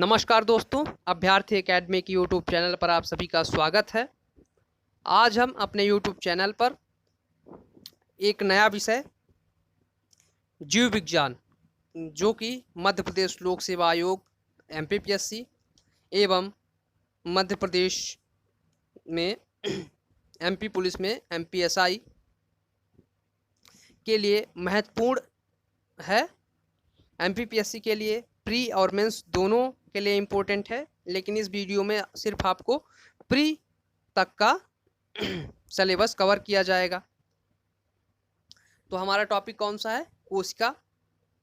नमस्कार दोस्तों, अभ्यर्थी एकेडमी की यूट्यूब चैनल पर आप सभी का स्वागत है। आज हम अपने यूट्यूब चैनल पर एक नया विषय जीव विज्ञान, जो कि मध्य प्रदेश लोक सेवा आयोग एमपीपीएससी एवं मध्य प्रदेश में एमपी पुलिस में एमपीएसआई के लिए महत्वपूर्ण है। एमपीपीएससी के लिए प्री और मेंस दोनों के लिए इम्पोर्टेंट है, लेकिन इस वीडियो में सिर्फ आपको प्री तक का सिलेबस कवर किया जाएगा। तो हमारा टॉपिक कौन सा है? कोशिका।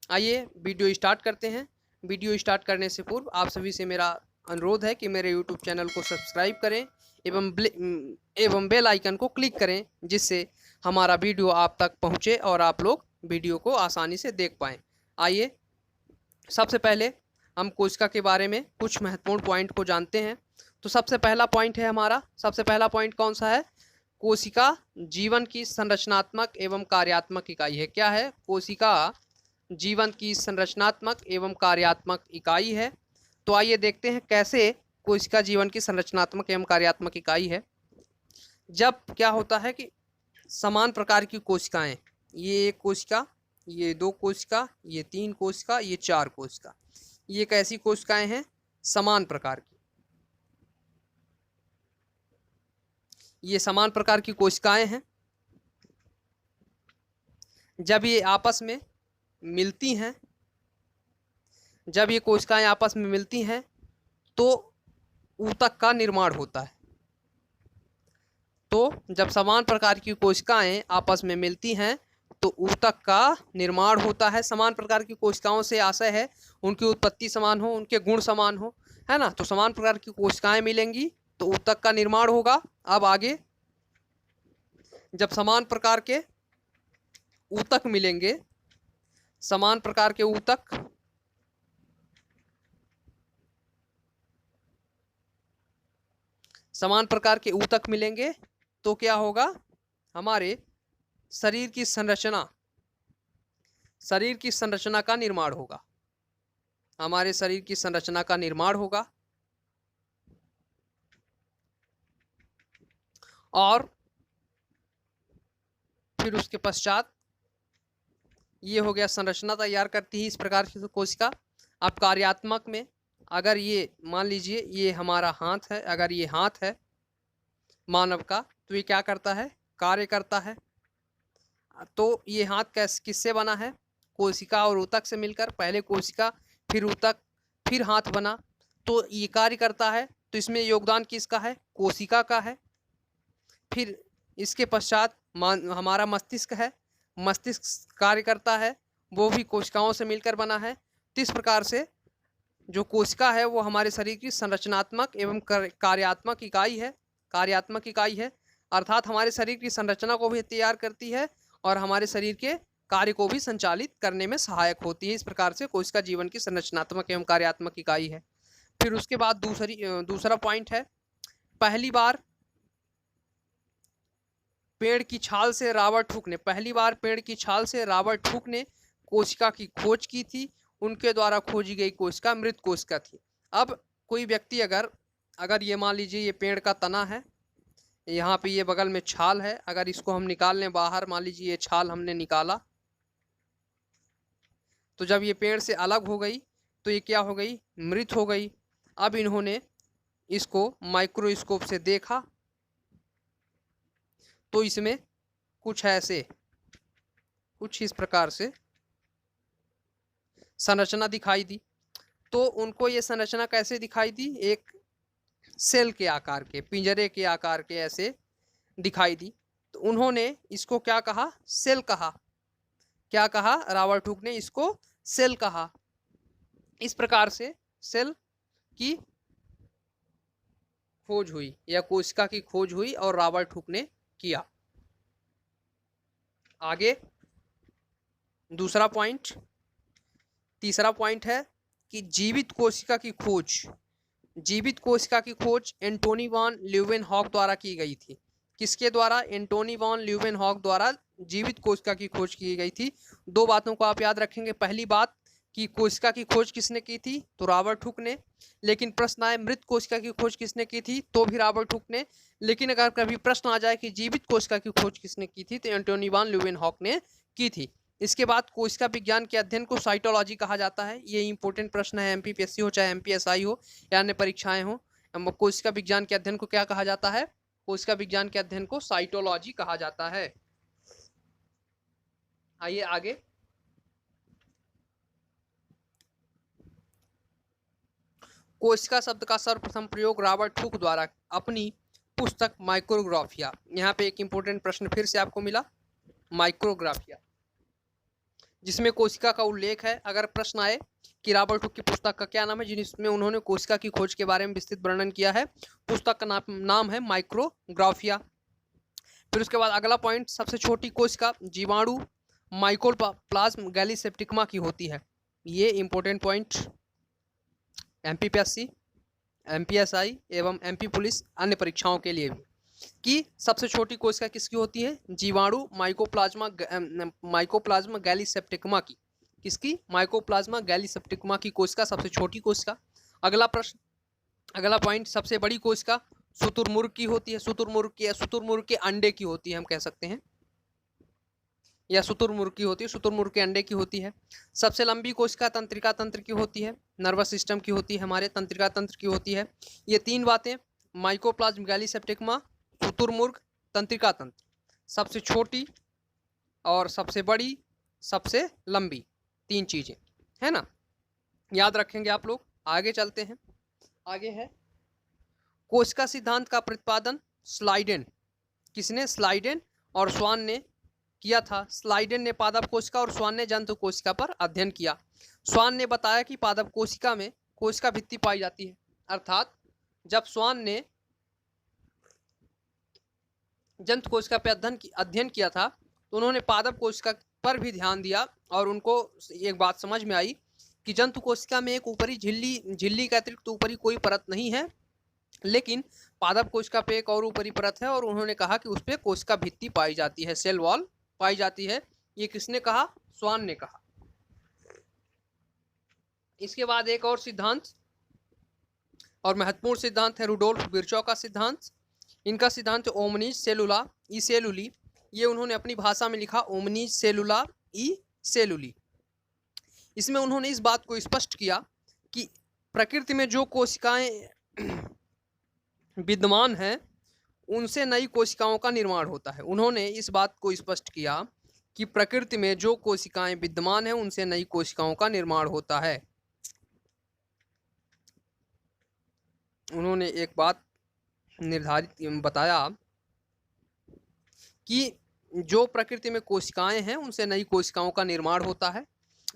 आइए वीडियो स्टार्ट करते हैं। वीडियो स्टार्ट करने से पूर्व आप सभी से मेरा अनुरोध है कि मेरे यूट्यूब चैनल को सब्सक्राइब करें एवं बेल आइकन को क्लिक करें, जिससे हमारा वीडियो आप तक पहुंचे और आप लोग वीडियो को आसानी से देख पाएँ। आइए सबसे पहले हम कोशिका के बारे में कुछ महत्वपूर्ण पॉइंट को जानते हैं। तो सबसे पहला पॉइंट है हमारा, सबसे पहला पॉइंट कौन सा है? कोशिका जीवन की संरचनात्मक एवं कार्यात्मक इकाई है। क्या है? कोशिका जीवन की संरचनात्मक एवं कार्यात्मक इकाई है। तो आइए देखते हैं कैसे कोशिका जीवन की संरचनात्मक एवं कार्यात्मक इकाई है। जब क्या होता है कि समान प्रकार की कोशिकाएं, ये एक कोशिका, ये दो कोशिका, ये तीन कोशिका, ये चार कोशिका, ये कैसी कोशिकाएं हैं? समान प्रकार की। ये समान प्रकार की कोशिकाएं हैं। जब ये आपस में मिलती हैं, जब ये कोशिकाएं आपस में मिलती हैं तो ऊतक का निर्माण होता है। तो जब समान प्रकार की कोशिकाएं आपस में मिलती हैं तो ऊतक का निर्माण होता है। समान प्रकार की कोशिकाओं से आशय है उनकी उत्पत्ति समान हो, उनके गुण समान हो, है ना। तो समान प्रकार की कोशिकाएं मिलेंगी तो ऊतक का निर्माण होगा। अब आगे, जब समान प्रकार के ऊतक मिलेंगे, समान प्रकार के ऊतक, समान प्रकार के ऊतक मिलेंगे तो क्या होगा? हमारे शरीर की संरचना का निर्माण होगा। हमारे शरीर की संरचना का निर्माण होगा। और फिर उसके पश्चात ये हो गया, संरचना तैयार करती है इस प्रकार की कोशिका। अब कार्यात्मक में, अगर ये मान लीजिए ये हमारा हाथ है, अगर ये हाथ है मानव का, तो ये क्या करता है? कार्य करता है। तो ये हाथ किससे बना है? कोशिका और ऊतक से मिलकर। पहले कोशिका, फिर ऊतक, फिर हाथ बना, तो ये कार्य करता है। तो इसमें योगदान किसका है? कोशिका का है। फिर इसके पश्चात हमारा मस्तिष्क है, मस्तिष्क कार्य करता है, वो भी कोशिकाओं से मिलकर बना है। तो इस प्रकार से जो कोशिका है वो हमारे शरीर की संरचनात्मक एवं कार्यात्मक इकाई है, कार्यात्मक इकाई है। अर्थात हमारे शरीर की संरचना को भी तैयार करती है और हमारे शरीर के कार्य को भी संचालित करने में सहायक होती है। इस प्रकार से कोशिका जीवन की संरचनात्मक एवं कार्यात्मक इकाई है। फिर उसके बाद दूसरा पॉइंट है, पहली बार पेड़ की छाल से रॉबर्ट हुक ने, पहली बार पेड़ की छाल से रॉबर्ट हुक ने कोशिका की खोज की थी। उनके द्वारा खोजी गई कोशिका मृत कोशिका थी। अब कोई व्यक्ति अगर ये मान लीजिए ये पेड़ का तना है, यहाँ पे ये बगल में छाल है, अगर इसको हम निकाल लें बाहर, मान लीजिए ये छाल हमने निकाला, तो जब ये पेड़ से अलग हो गई तो ये क्या हो गई? मृत हो गई। अब इन्होंने इसको माइक्रोस्कोप से देखा तो इसमें कुछ इस प्रकार से संरचना दिखाई दी। तो उनको ये संरचना कैसे दिखाई दी? एक सेल के आकार के, पिंजरे के आकार के ऐसे दिखाई दी। तो उन्होंने इसको क्या कहा? सेल कहा। क्या कहा? रॉबर्ट हुक ने इसको सेल कहा। इस प्रकार से सेल की खोज हुई या कोशिका की खोज हुई और रॉबर्ट हुक ने किया। आगे दूसरा पॉइंट, तीसरा पॉइंट है कि जीवित कोशिका की खोज, जीवित कोशिका की खोज एंटोनी वॉन ल्यूवेनहॉक द्वारा की गई थी। किसके द्वारा? एंटोनी वॉन ल्यूवेनहॉक द्वारा जीवित कोशिका की खोज की गई थी। दो बातों को आप याद रखेंगे। पहली बात कि कोशिका की खोज किसने की थी, तो रॉबर्ट हुक ने। लेकिन प्रश्न आए मृत कोशिका की खोज किसने की थी, तो भी रॉबर्ट हुक ने। लेकिन अगर कभी प्रश्न आ जाए कि जीवित कोशिका की खोज किसने की थी, तो एंटोनी वान ल्यूवेनहॉक ने की थी। इसके बाद कोशिका विज्ञान के अध्ययन को साइटोलॉजी कहा जाता है। ये इंपॉर्टेंट प्रश्न है, एमपीपीएससी हो चाहे एमपीएसआई हो या अन्य परीक्षाएं हो। कोशिका विज्ञान के अध्ययन को क्या कहा जाता है, कोशिका विज्ञान के अध्ययन को साइटोलॉजी कहा जाता है। आइए आगे। कोशिका शब्द का सर्वप्रथम प्रयोग रॉबर्ट हुक द्वारा अपनी पुस्तक माइक्रोग्राफिया, यहाँ पे एक इंपॉर्टेंट प्रश्न फिर से आपको मिला, माइक्रोग्राफिया, जिसमें कोशिका का उल्लेख है। अगर प्रश्न आए कि रॉबर्ट हुक की पुस्तक का क्या नाम है, जिसमें उन्होंने कोशिका की खोज के बारे में विस्तृत वर्णन किया है, पुस्तक का नाम है माइक्रोग्राफिया। फिर उसके बाद अगला पॉइंट, सबसे छोटी कोशिका जीवाणु माइकोप्लाज्म गैलीसेप्टिकमा की होती है। ये इंपॉर्टेंट पॉइंट एमपीपीएससी, एमपीएसआई एवं एमपी पुलिस अन्य परीक्षाओं के लिए भी, कि सबसे छोटी कोशिका किसकी होती है, जीवाणु माइकोप्लाज्मा गैलीसेप्टिकमा की। किसकी, माइकोप्लाज्मा गैलीसेप्टिकमा की कोशिका सबसे छोटी कोशिका। अगला प्रश्न, अगला पॉइंट, सबसे बड़ी कोशिका शुतुरमुर्ग की होती है। शुतुरमुर्ग के अंडे की होती है, हम कह सकते हैं, या शुतुरमुर्ग की होती है, शुतुरमुर्ग के अंडे की होती है। सबसे लंबी कोशिका तंत्रिका तंत्र की होती है, नर्वस सिस्टम की होती है, हमारे तंत्रिका तंत्र की होती है। ये तीन बातें, माइकोप्लाज्म गैलीसेप्टिकमा, शुतुरमुर्ग, तंत्रिका तंत्र, सबसे छोटी और सबसे बड़ी, सबसे लंबी, तीन चीजें है ना, याद रखेंगे आप लोग। आगे चलते हैं। आगे है कोशिका सिद्धांत का प्रतिपादन स्लाइडेन, किसने, स्लाइडेन और स्वान ने किया था। स्लाइडेन ने पादप कोशिका और स्वान ने जंतु कोशिका पर अध्ययन किया। स्वान ने बताया कि पादप कोशिका में कोशिका भित्ति पाई जाती है, अर्थात जब स्वान ने जंतु कोशिका पर अध्ययन किया था तो उन्होंने पादप कोशिका पर भी ध्यान दिया और उनको एक बात समझ में आई कि जंतु कोशिका में एक ऊपरी झिल्ली का अतिरिक्त ऊपरी कोई परत नहीं है, लेकिन पादप कोशिका पे एक और ऊपरी परत है और उन्होंने कहा कि उस पर कोशिका भित्ति पाई जाती है, सेल वॉल पाई जाती है। ये किसने कहा, स्वान ने कहा। इसके बाद एक और सिद्धांत और महत्वपूर्ण सिद्धांत है रुडोल्फ विर्चॉ का सिद्धांत। इनका सिद्धांत ओमनीज सेलुला ई सेलुली, ये उन्होंने अपनी भाषा में लिखा ओमनीज सेलुला ई सेलुली। इसमें उन्होंने इस बात को स्पष्ट किया कि प्रकृति में जो कोशिकाएं विद्यमान हैं उनसे नई कोशिकाओं का निर्माण होता है। उन्होंने इस बात को स्पष्ट किया कि प्रकृति में जो कोशिकाएं विद्यमान हैं उनसे नई कोशिकाओं का निर्माण होता है। उन्होंने एक बात निर्धारित बताया कि जो प्रकृति में कोशिकाएं हैं उनसे नई कोशिकाओं का निर्माण होता है,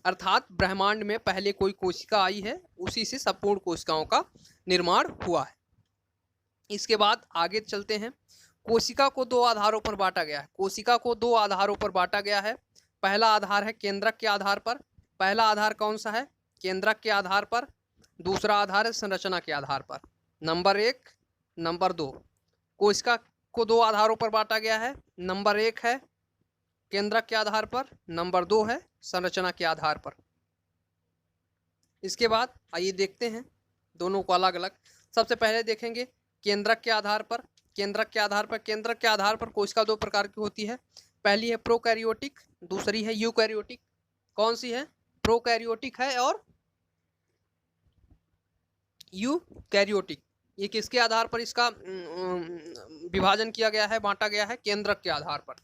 अर्थात ब्रह्मांड में पहले कोई कोशिका आई है उसी से संपूर्ण कोशिकाओं का निर्माण हुआ है। इसके बाद आगे चलते हैं। कोशिका को दो आधारों पर बांटा गया है। कोशिका को दो आधारों पर बांटा गया है। पहला आधार है केंद्रक के आधार पर। पहला आधार कौन सा है, केंद्रक के आधार पर। दूसरा आधार है संरचना के आधार पर। नंबर 1, नंबर 2, कोशिका को दो आधारों पर बांटा गया है। नंबर 1 है केंद्रक के आधार पर, नंबर 2 है संरचना के आधार पर। इसके बाद आइए देखते हैं दोनों को अलग अलग। सबसे पहले देखेंगे केंद्रक के आधार पर। केंद्रक के आधार पर, केंद्रक के आधार पर कोशिका दो प्रकार की होती है। पहली है प्रोकैरियोटिक, दूसरी है यूकैरियोटिक। कौन सी है, प्रोकैरियोटिक है और यूकैरियोटिक। ये किसके आधार पर इसका विभाजन किया गया है, बांटा गया है, केंद्रक के आधार पर।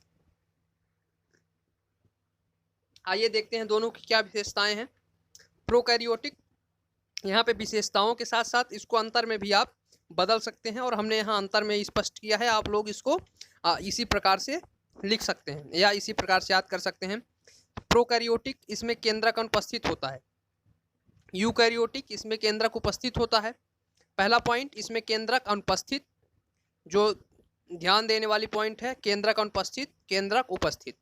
आइए देखते हैं दोनों की क्या विशेषताएं हैं। प्रोकैरियोटिक, यहाँ पे विशेषताओं के साथ साथ इसको अंतर में भी आप बदल सकते हैं और हमने यहाँ अंतर में स्पष्ट किया है। आप लोग इसको इसी प्रकार से लिख सकते हैं या इसी प्रकार से याद कर सकते हैं। प्रोकैरियोटिक, इसमें केंद्रक अनुपस्थित होता है। यूकैरियोटिक, इसमें केंद्रक उपस्थित होता है। पहला पॉइंट, इसमें केंद्रक अनुपस्थित, जो ध्यान देने वाली पॉइंट है, केंद्रक अनुपस्थित, केंद्रक उपस्थित।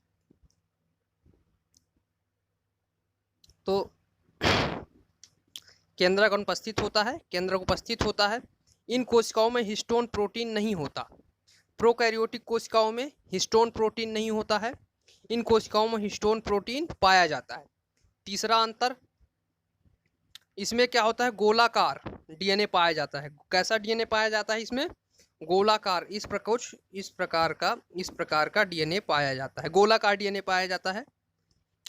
तो केंद्रक अनुपस्थित होता है, केंद्रक उपस्थित होता है। इन कोशिकाओं में हिस्टोन प्रोटीन नहीं होता। प्रोकैरियोटिक कोशिकाओं में हिस्टोन प्रोटीन नहीं होता है, इन कोशिकाओं में हिस्टोन प्रोटीन पाया जाता है। तीसरा अंतर, इसमें क्या होता है, गोलाकार डीएनए पाया जाता है। कैसा डीएनए पाया जाता है इसमें, गोलाकार, इस प्रकार का डीएनए पाया जाता है, गोलाकार डीएनए पाया जाता है।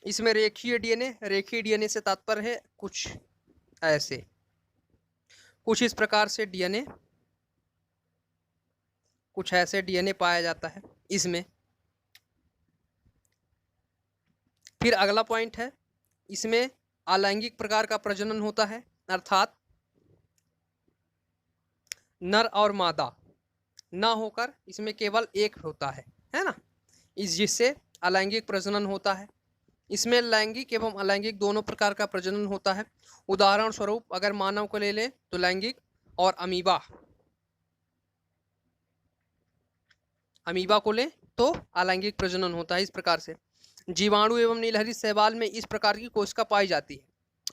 इसमें रेखीय डीएनए से तात्पर्य है कुछ इस प्रकार से डीएनए, कुछ ऐसे डीएनए पाया जाता है इसमें। फिर अगला पॉइंट है, इसमें अलैंगिक प्रकार का प्रजनन होता है, अर्थात नर और मादा ना होकर इसमें केवल एक होता है ना, जिससे अलैंगिक प्रजनन होता है। इसमें लैंगिक एवं अलैंगिक दोनों प्रकार का प्रजनन होता है। उदाहरण स्वरूप अगर मानव को ले लें तो लैंगिक और अमीबा को लें तो अलैंगिक प्रजनन होता है। इस प्रकार से जीवाणु एवं नीलहरित शैवाल में इस प्रकार की कोशिका पाई जाती है।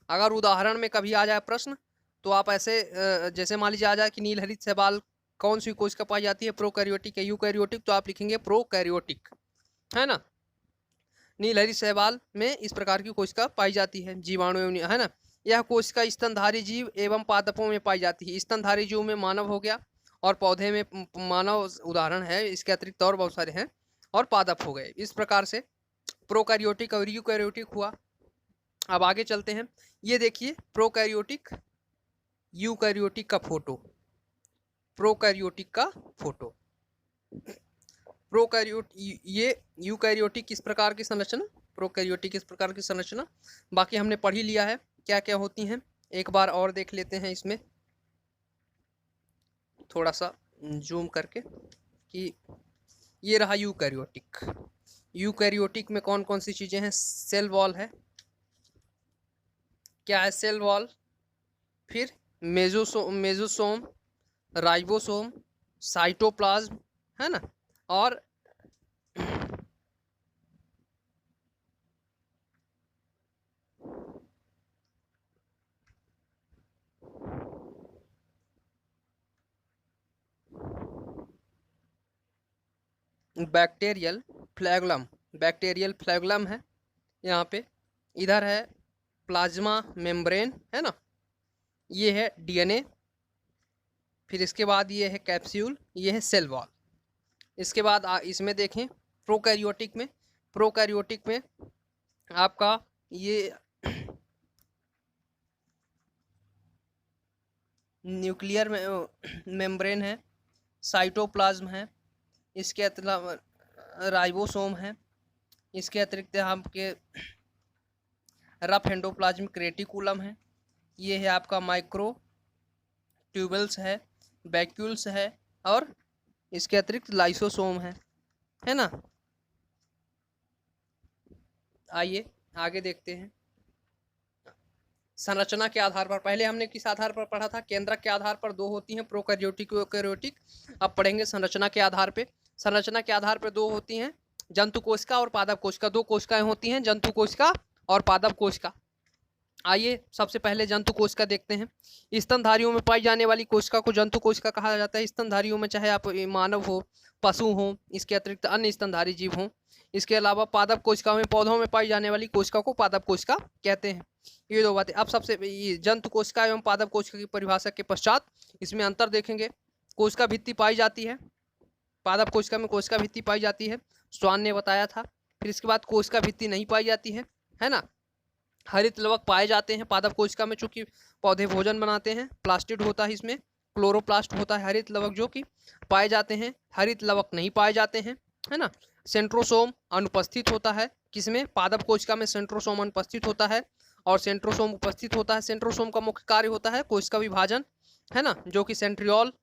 अगर उदाहरण में कभी आ जाए प्रश्न तो आप ऐसे जैसे मान लीजिए आ जाए कि नीलहरित शैवाल कौन सी कोशिका पाई जाती है, प्रोकैरियोटिक या यूकैरियोटिक, तो आप लिखेंगे प्रोकैरियोटिक, है ना। नीलहरित शैवाल में इस प्रकार की कोशिका पाई जाती है, जीवाणु एवं, है ना। यह कोशिका स्तनधारी जीव एवं पादपों में पाई जाती है। स्तनधारी जीव में मानव हो गया और पौधे में मानव उदाहरण है, इसके अतिरिक्त और बहुत सारे हैं, और पादप हो गए। इस प्रकार से प्रोकैरियोटिक और यूकैरियोटिक हुआ। अब आगे चलते हैं, ये देखिए प्रोकैरियोटिक यूकैरियोटिक का फोटो, प्रोकैरियोटिक का फोटो। ये यूकैरियोटिक किस प्रकार की संरचना, प्रोकैरियोटिक इस प्रकार की संरचना, बाकी हमने पढ़ ही लिया है क्या क्या होती हैं। एक बार और देख लेते हैं इसमें थोड़ा सा जूम करके कि ये रहा यूकैरियोटिक। यूकैरियोटिक में कौन कौन सी चीजें हैं, सेल वॉल है, क्या है सेल वॉल, फिर मेसोसोम, राइबोसोम, साइटोप्लाज्म, है ना, और बैक्टीरियल फ्लैगुलम है यहाँ पे। इधर है प्लाज्मा मेम्ब्रेन, है ना, ये है डीएनए। फिर इसके बाद ये है कैप्सूल, ये है सेल वॉल। इसके बाद इसमें देखें प्रोकैरियोटिक में आपका ये न्यूक्लियर मेम्ब्रेन है, साइटोप्लाज्म है, इसके अलावा राइबोसोम है, इसके अतिरिक्त आपके रफ एंडोप्लाज्मिक रेटिकुलम है, ये है आपका माइक्रो ट्यूबल्स है, वैक्यूल्स है, और इसके अतिरिक्त लाइसोसोम है ना। आइए आगे देखते हैं संरचना के आधार पर। पहले हमने किस आधार पर पढ़ा था, केंद्रक के आधार पर दो होती हैं, प्रोकैरियोटिक यूकैरियोटिक। अब पढ़ेंगे संरचना के आधार पे। संरचना के आधार पर दो होती हैं, जंतु कोशिका और पादप कोशिका। दो कोशिकाएं होती हैं, जंतु कोशिका और पादप कोशिका। आइए सबसे पहले जंतु कोशिका देखते हैं। स्तनधारियों में पाई जाने वाली कोशिका को जंतु कोशिका कहा जाता है। स्तनधारियों में चाहे आप मानव हो, पशु हो, इसके अतिरिक्त अन्य स्तनधारी जीव हों। इसके अलावा पादप कोशिका में पौधों में पाई जाने वाली कोशिका को पादप कोशिका कहते हैं। ये दो बातें। अब सबसे जंतु कोशिका एवं पादप कोशिका की परिभाषा के पश्चात इसमें अंतर देखेंगे। कोशिका भित्ति पाई जाती है, पादप कोशिका में कोशिका भित्ति पाई जाती है, स्वान ने बताया था। फिर इसके बाद कोशिका भित्ति नहीं पाई जाती है ना। हरित लवक पाए जाते हैं पादप कोशिका में, चूंकि पौधे भोजन बनाते हैं। प्लास्टिड होता है इसमें, क्लोरोप्लास्ट होता है हरित लवक जो कि पाए जाते हैं। हरित लवक नहीं पाए जाते हैं, है ना। सेंट्रोसोम अनुपस्थित होता है, किसमें, पादप कोशिका में सेंट्रोसोम अनुपस्थित होता है और सेंट्रोसोम उपस्थित होता है। सेंट्रोसोम का मुख्य कार्य होता है कोशिका विभाजन, है ना, जो कि सेंट्रियोल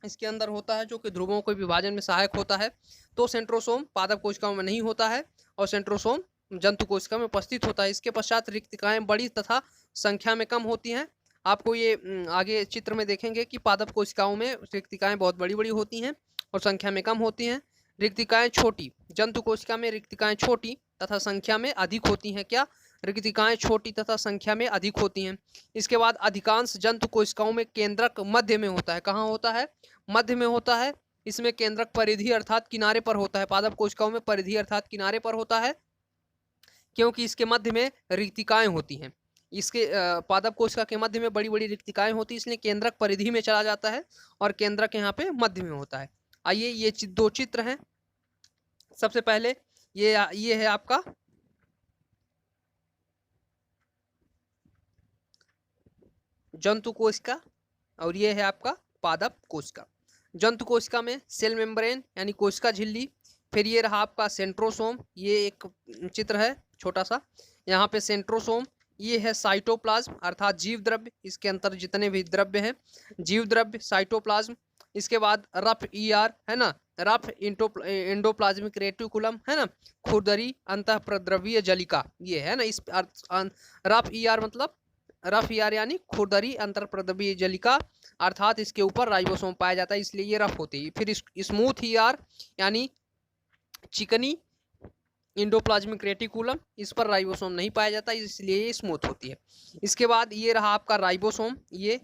इसके अंदर होता है, जो कि ध्रुवों के विभाजन में सहायक होता है। तो सेंट्रोसोम पादप कोशिकाओं में नहीं होता है और सेंट्रोसोम जंतु कोशिका में उपस्थित होता है। इसके पश्चात रिक्तिकाएं बड़ी तथा संख्या में कम होती हैं। आपको ये आगे चित्र में देखेंगे कि पादप कोशिकाओं में रिक्तिकाएं बहुत बड़ी बड़ी होती हैं और संख्या में कम होती हैं। रिक्तिकाएं छोटी, जंतु कोशिका में रिक्तिकाएं छोटी तथा संख्या में अधिक होती हैं। क्या, रिक्तिकाएं छोटी तथा संख्या में अधिक होती हैं। इसके बाद अधिकांश जंतु कोशिकाओं में केंद्रक मध्य में होता है। कहाँ होता है, मध्य में होता है। इसमें केंद्रक परिधि अर्थात किनारे पर होता है। पादप कोशिकाओं में परिधि अर्थात किनारे पर होता है, क्योंकि इसके मध्य में रिक्तिकाएं होती हैं। इसके पादप कोशिका के मध्य में बड़ी बड़ी रिक्तिकाएं होती है, इसलिए केंद्रक परिधि में चला जाता है और केंद्रक यहाँ पे मध्य में होता है। आइए ये दो चित्र हैं। सबसे पहले ये है आपका जंतु कोशिका और ये है आपका पादप कोशिका। जंतु कोशिका में सेल मेम्ब्रेन यानी कोशिका झिल्ली, फिर ये रहा आपका सेंट्रोसोम, ये एक चित्र है छोटा सा, यहाँ पे सेंट्रोसोम, ये है साइटोप्लाज्म अर्थात जीव द्रव्य, इसके अंदर जितने भी द्रव्य हैं जीव द्रव्य साइटोप्लाज्म। इसके बाद रफ ईआर है ना, रफ एंडोप्लाज्मिक रेटिकुलम है ना, खुरदरी अंतःप्रद्रव्यीय जलिका, ये है ना। इस रफ ईआर मतलब रफ ईआर यानी खुरदरी अंतःप्रद्रव्यीय जलिका, अर्थात इसके ऊपर राइबोसोम पाया जाता है इसलिए ये रफ होती है। फिर स्मूथ ईआर यानी चिकनी इंडोप्लाज्मिक रेटिकुलम, इस पर राइबोसोम नहीं पाया जाता इसलिए ये स्मूथ होती है। इसके बाद ये रहा आपका राइबोसोम, ये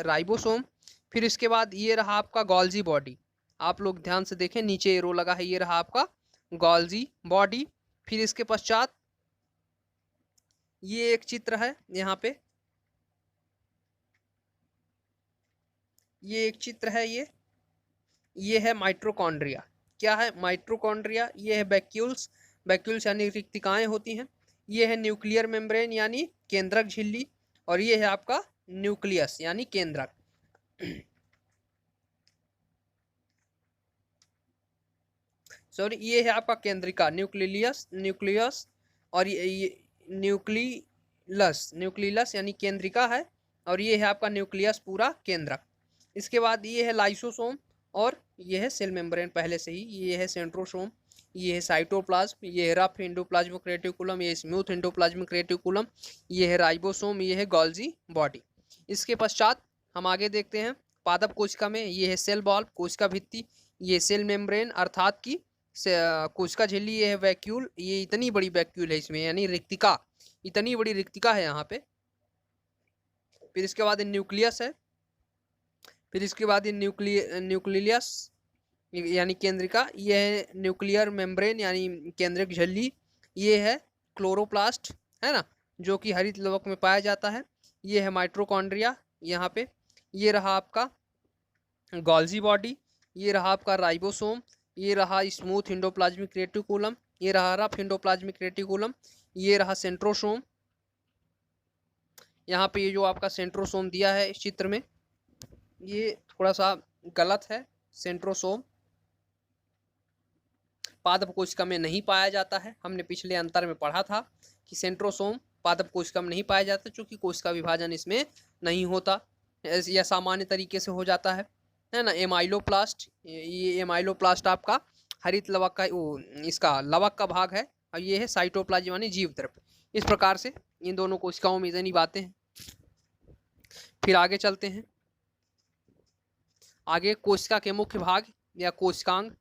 राइबोसोम। फिर इसके बाद ये रहा आपका गोल्जी बॉडी, आप लोग ध्यान से देखें नीचे एरो लगा है, ये रहा आपका गोल्जी बॉडी। फिर इसके पश्चात ये एक चित्र है यहाँ पे, ये एक चित्र है, ये है माइटोकॉन्ड्रिया। क्या है माइटोकॉन्ड्रिया? ये है वैक्यूल्स, वैक्यूल्स यानी रिक्तिकाएं होती हैं। ये है न्यूक्लियर मेम्ब्रेन यानी केंद्रक झिल्ली, और ये है आपका न्यूक्लियस यानी केंद्रक। सॉरी, ये है आपका केंद्रिका न्यूक्लियस, और ये न्यूक्लियस यानी केंद्रिका है, और ये है आपका न्यूक्लियस पूरा केंद्रक। इसके बाद ये है लाइसोसोम, और ये है सेल मेम्ब्रेन पहले से ही, ये है सेंट्रोसोम, ये है साइटोप्लाज्म, ये है रफ एंडोप्लाज्मिक रेटिकुलम, ये स्मूथ एंडोप्लाज्मिक रेटिकुलम, ये है राइबोसोम, ये है गोल्जी बॉडी। इसके पश्चात हम आगे देखते हैं पादप कोशिका में, ये है सेल वॉल कोशिका भित्ति, ये सेल मेम्ब्रेन अर्थात की कोशिका झिल्ली, ये है वैक्यूल, ये इतनी बड़ी वैक्यूल है इसमें यानी रिक्तिका, इतनी बड़ी रिक्तिका है यहाँ पे। फिर इसके बाद न्यूक्लियस है, फिर इसके बाद ये न्यूक्लियस यानी केंद्रिका, ये है न्यूक्लियर मेम्ब्रेन यानी केंद्रक झिल्ली, ये है क्लोरोप्लास्ट है ना जो कि हरित लवक में पाया जाता है, ये है माइटोकॉन्ड्रिया यहाँ पे, ये रहा आपका गोल्जी बॉडी, ये रहा आपका राइबोसोम, ये रहा स्मूथ एंडोप्लाज्मिक रेटिकुलम, ये रहा रफ एंडोप्लाज्मिक रेटिकुलम, ये रहा सेंट्रोसोम। यहाँ पे ये जो आपका सेंट्रोसोम दिया है इस चित्र में ये थोड़ा सा गलत है, सेंट्रोसोम पादप कोशिका में नहीं पाया जाता है। हमने पिछले अंतर में पढ़ा था कि सेंट्रोसोम पादप कोशिका में नहीं पाया जाता क्योंकि कोशिका विभाजन इसमें नहीं होता, यह सामान्य तरीके से हो जाता है ना। एमाइलोप्लास्ट, ये एमाइलोप्लास्ट आपका हरित लवक का इसका लवक का भाग है, और ये है साइटोप्लाज्म यानी जीव द्रव्य। इस प्रकार से इन दोनों कोशिकाओं में इतनी बातें हैं। फिर आगे चलते हैं, आगे कोशिका के मुख्य भाग या कोशिकांग।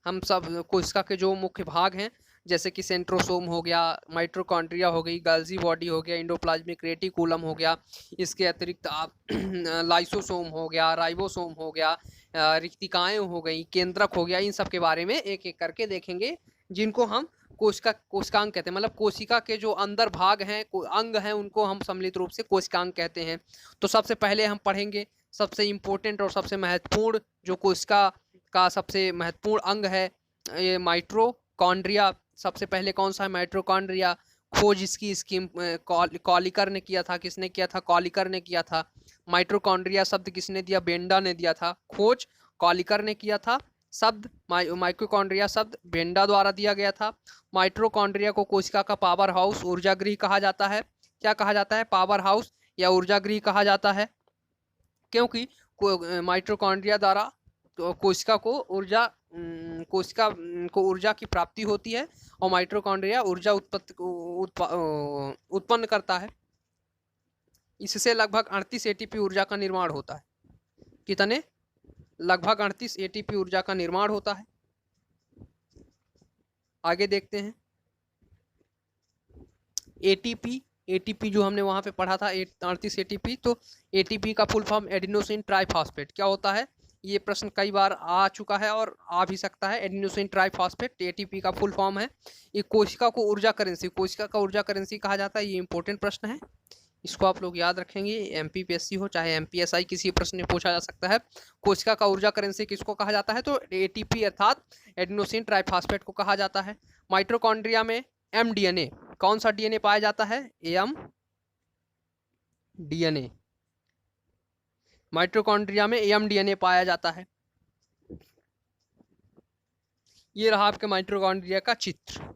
हम सब कोशिका के जो मुख्य भाग हैं जैसे कि सेंट्रोसोम हो गया, माइटोकॉन्ड्रिया हो गई, गोल्जी बॉडी हो गया, एंडोप्लाज्मिक रेटिकुलम हो गया, इसके अतिरिक्त आप लाइसोसोम हो गया, राइबोसोम हो गया, रिक्तिकाएं हो गई, केंद्रक हो गया, इन सब के बारे में एक एक करके देखेंगे जिनको हम कोशिकांग कहते हैं। मतलब कोशिका के जो अंदर भाग हैं अंग हैं उनको हम सम्मिलित रूप से कोशिकांग कहते हैं। तो सबसे पहले हम पढ़ेंगे सबसे इम्पोर्टेंट और सबसे महत्वपूर्ण जो कोशिका का सबसे महत्वपूर्ण अंग है ये माइटोकॉन्ड्रिया। सबसे पहले कौन सा है माइटोकॉन्ड्रिया, खोज इसकी स्कीम कॉलिकर ने किया था। किसने किया था? कॉलिकर ने किया था। माइटोकॉन्ड्रिया शब्द किसने दिया? बेंडा ने दिया था। खोज कॉलिकर ने किया था। शब्द माइटोकॉन्ड्रिया शब्द बेंडा द्वारा दिया गया था। माइटोकॉन्ड्रिया को कोशिका का पावर हाउस ऊर्जागृह कहा जाता है। क्या कहा जाता है? पावर हाउस या ऊर्जागृह कहा जाता है, क्योंकि माइटोकॉन्ड्रिया द्वारा कोशिका को ऊर्जा की प्राप्ति होती है और माइटोकॉन्ड्रिया ऊर्जा उत्पन्न करता है। इससे लगभग 38 एटीपी ऊर्जा का निर्माण होता है। कितने? लगभग 38 एटीपी ऊर्जा का निर्माण होता है। आगे देखते हैं एटीपी जो हमने वहां पे पढ़ा था 38 एटीपी। तो एटीपी का फुल फॉर्म एडिनोसिन ट्राइफॉस्फेट क्या होता है? ये प्रश्न कई बार आ चुका है और आ भी सकता है। एडिनोसिन ट्राइफॉस्फेट एटीपी का फुल फॉर्म है। ये कोशिका को ऊर्जा करेंसी, कोशिका का ऊर्जा करेंसी कहा जाता है। ये इंपॉर्टेंट प्रश्न है, इसको आप लोग याद रखेंगे। एमपीपीएससी हो चाहे एमपीएसआई, किसी प्रश्न में पूछा जा सकता है। कोशिका का ऊर्जा करेंसी किसको कहा जाता है? तो एटीपी अर्थात एडिनोसिन ट्राइफॉस्फेट को कहा जाता है। माइटोकॉन्ड्रिया में एमडीएनए, कौन सा डीएनए पाया जाता है? एमडीएनए। माइटोकॉन्ड्रिया में एमडीएनए पाया जाता है। ये रहा आपके माइटोकॉन्ड्रिया का चित्र।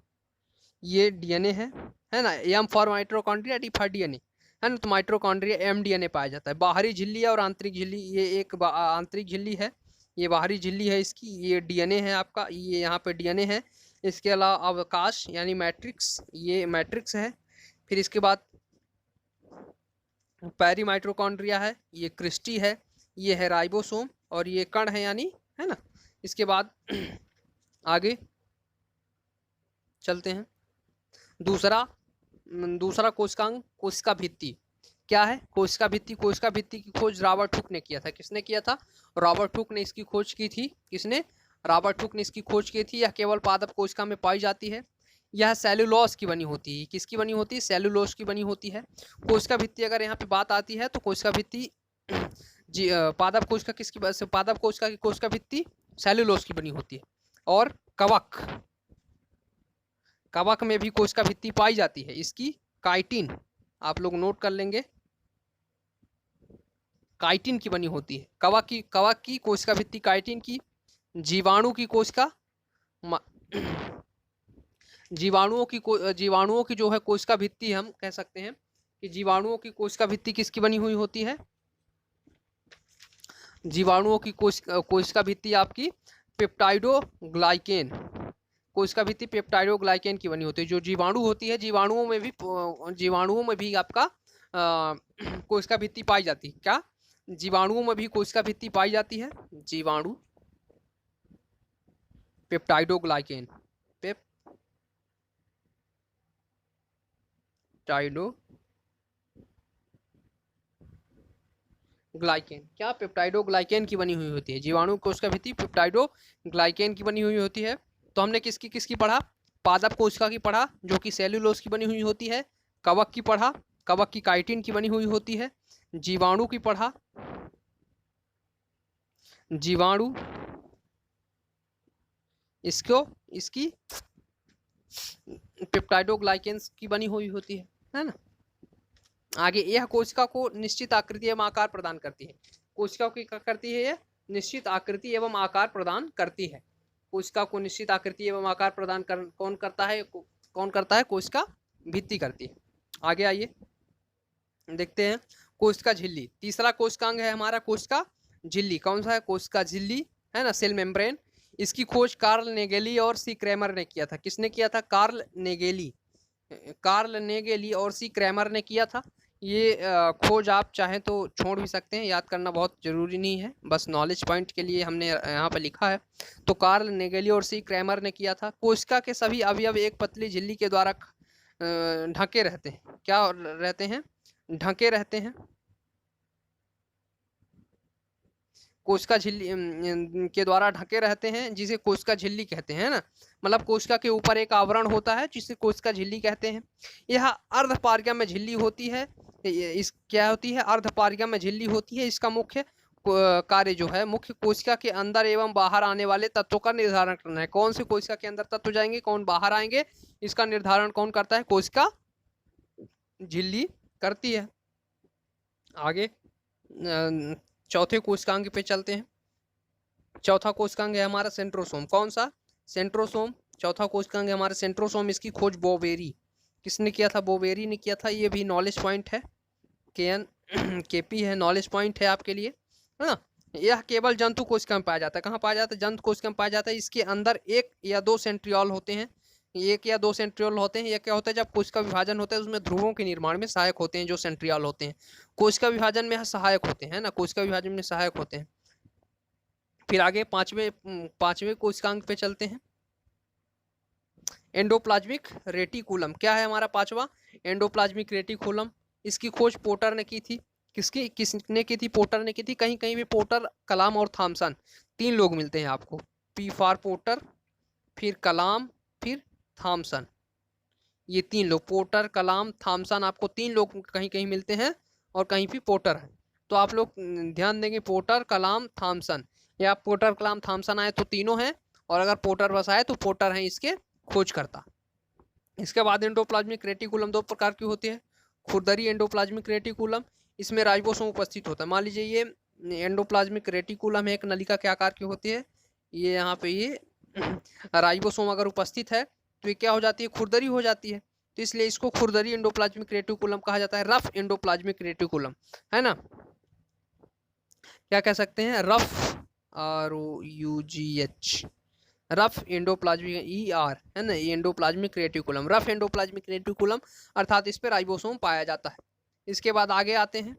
ये डीएनए है ना, M for mitochondria, D for DNA, है ना। तो माइटोकॉन्ड्रिया एमडीएनए पाया जाता है। बाहरी झिल्ली और आंतरिक झिल्ली, ये एक आंतरिक झिल्ली है, ये बाहरी झिल्ली है इसकी, ये डीएनए है आपका, ये यहाँ पे डीएनए है। इसके अलावा अवकाश यानी मैट्रिक्स, ये मैट्रिक्स है। फिर इसके बाद पैरी माइटोकॉन्ड्रिया है, ये क्रिस्टी है, ये है राइबोसोम, और ये कण है यानी, है ना। इसके बाद आगे चलते हैं। दूसरा कोशिकांग कोशिका भित्ति क्या है? कोशिका भित्ति। कोशिका भित्ति की खोज रॉबर्ट हुक ने किया था। किसने किया था? रॉबर्ट हुक ने इसकी खोज की थी। किसने? रॉबर्ट हुक ने इसकी खोज की थी। यह केवल पादप कोशिका में पाई जाती है। यह सेलुलोज की बनी होती है। किसकी बनी होती है? सेलुलोज की बनी होती है। कोशिका भित्ति अगर यहाँ पे बात आती है तो कोशिका भित्ति पादप कोशिका किसकी? पादप कोशिका की कोशिका भित्ति सेलुलोज की बनी होती है। और कवक में भी कोशिका भित्ति पाई जाती है। इसकी काइटिन, आप लोग नोट कर लेंगे, काइटिन की बनी होती है। कवक की कोशिका भित्ति काइटिन की। जीवाणु की कोशिका, जीवाणुओं की जो है कोशिका भित्ति, हम कह सकते हैं कि जीवाणुओं की कोशिका भित्ति किसकी बनी हुई होती है? जीवाणुओं की कोशिका भित्ति आपकी पेप्टाइडोग्लाइकेन, कोशिका भित्ति पेप्टाइडोग्लाइकेन की बनी होती है। जो जीवाणु होती है, जीवाणुओं में भी आपका कोशिका भित्ति पाई जाती है। क्या? जीवाणुओं में भी कोशिका भित्ति पाई जाती है। जीवाणु पेप्टाइडोग्लाइकेन, पेप्टाइडोग्लाइकेन, क्या? पेप्टाइडोग्लाइकेन की बनी हुई होती है। जीवाणु कोशिका भित्ति पेप्टाइडोग्लाइकेन की बनी हुई होती है। तो हमने किसकी पढ़ा? पादप कोशिका की पढ़ा, जो कि सेलुलोज की बनी हुई होती है। कवक की पढ़ा, कवक की काइटिन की बनी हुई होती है। जीवाणु की पढ़ा, जीवाणु इसकी पेप्टाइडोग्लाइकेन की बनी हुई होती है ना। आगे, यह कोशिका को निश्चित आकृति एवं आकार प्रदान करती है। कोशिका को क्या करती है? यह निश्चित आकृति एवं आकार प्रदान करती है। कोशिका को निश्चित आकृति एवं आकार प्रदान कौन करता है? कोशिका भित्ति करती है। आगे आइए देखते हैं कोशिका झिल्ली। तीसरा कोशिकांग है हमारा कोशिका झिल्ली। कौन सा है? कोशिका झिल्ली, है ना, सेल मेम्ब्रेन। इसकी खोज कार्ल नेगेली और सी क्रैमर ने किया था। किसने किया था? कार्ल नेगेली और सी क्रैमर ने किया था। ये खोज आप चाहें तो छोड़ भी सकते हैं, याद करना बहुत जरूरी नहीं है, बस नॉलेज पॉइंट के लिए हमने यहाँ पर लिखा है। तो कार्ल नेगेली और सी क्रैमर ने किया था। कोशिका के सभी अवयव एक पतली झिल्ली के द्वारा ढके रहते हैं। क्या रहते हैं? ढके रहते हैं। कोशिका झिल्ली के द्वारा ढके रहते हैं, जिसे कोशिका झिल्ली कहते हैं ना। मतलब कोशिका के ऊपर एक आवरण होता है जिसे कोशिका झिल्ली कहते हैं। यह अर्धपार्या में झिल्ली होती है। क्या होती है? अर्धपार्या में झिल्ली होती है। इसका मुख्य कार्य जो है, मुख्य कोशिका के अंदर एवं बाहर आने वाले तत्वों का निर्धारण करना है। कौन से कोशिका के अंदर तत्व जाएंगे, कौन बाहर आएंगे, इसका निर्धारण कौन करता है? कोशिका झिल्ली करती है। आगे चौथे कोशिकांग पे चलते हैं। चौथा कोशिकांग है हमारा सेंट्रोसोम। कौन सा? सेंट्रोसोम। चौथा कोशिकांग है हमारा सेंट्रोसोम। इसकी खोज बोवेरी, किसने किया था? बोवेरी ने किया था। ये भी नॉलेज पॉइंट है, KP है, नॉलेज पॉइंट है आपके लिए, है ना। यह केवल जंतु कोशिका में पाया जाता है। कहाँ पाया जाता है? जंतु कोशिका में पाया जाता है। इसके अंदर 1 या 2 सेंट्रियोल होते हैं। 1 या 2 सेंट्रियोल होते हैं। यह क्या होता है? जब कोशिका विभाजन होता है उसमें ध्रुवों के निर्माण में सहायक होते हैं जो सेंट्रियोल होते हैं। कोशिका विभाजन में सहायक होते हैं ना, कोशिका विभाजन में सहायक होते हैं। फिर आगे पांचवें कोशिकांग पे चलते हैं। Endoplasmic reticulum. क्या है हमारा पांचवा? Endoplasmic reticulum. इसकी खोज पोर्टर ने की थी। किसने की थी? पोर्टर ने की थी। कहीं कहीं भी पोर्टर, कलाम और थॉमसन 3 लोग मिलते हैं आपको। P फॉर पोर्टर, फिर कलाम, फिर थॉमसन। ये 3 लोग, पोर्टर, कलाम, थॉमसन, आपको 3 लोग कहीं कहीं मिलते हैं और कहीं भी पोर्टर है। तो आप लोग ध्यान देंगे, पोर्टर, कलाम, थॉमसन, या पोर्टर, कलाम, थॉमसन आए तो तीनों हैं, और अगर पोर्टर बस आए तो पोर्टर हैं इसके खोजकर्ता। इसके बाद एंडोप्लाज्मिक रेटिकुलम 2 प्रकार की होती है। खुरदरी एंडोप्लाज्मिक रेटिकुलम, इसमें राइबोसोम उपस्थित होता है। मान लीजिए ये एंडोप्लाज्मिक रेटिकुलम है, एक नलिका के आकार की होती है। ये यहाँ पे ये राइबोसोम अगर उपस्थित है तो ये क्या हो जाती है, खुरदरी हो जाती है। तो इसलिए इसको खुरदरी एंडोप्लाज्मिक रेटिकुलम कहा जाता है, रफ एंडोप्लाज्मिक रेटिकुलम, है ना। क्या कह सकते हैं, rough, ROUGH, rough endoplasmic, ER, है ना, endoplasmic reticulum, rough endoplasmic reticulum, अर्थात इस पे राइबोसोम पाया जाता है। इसके बाद आगे आते हैं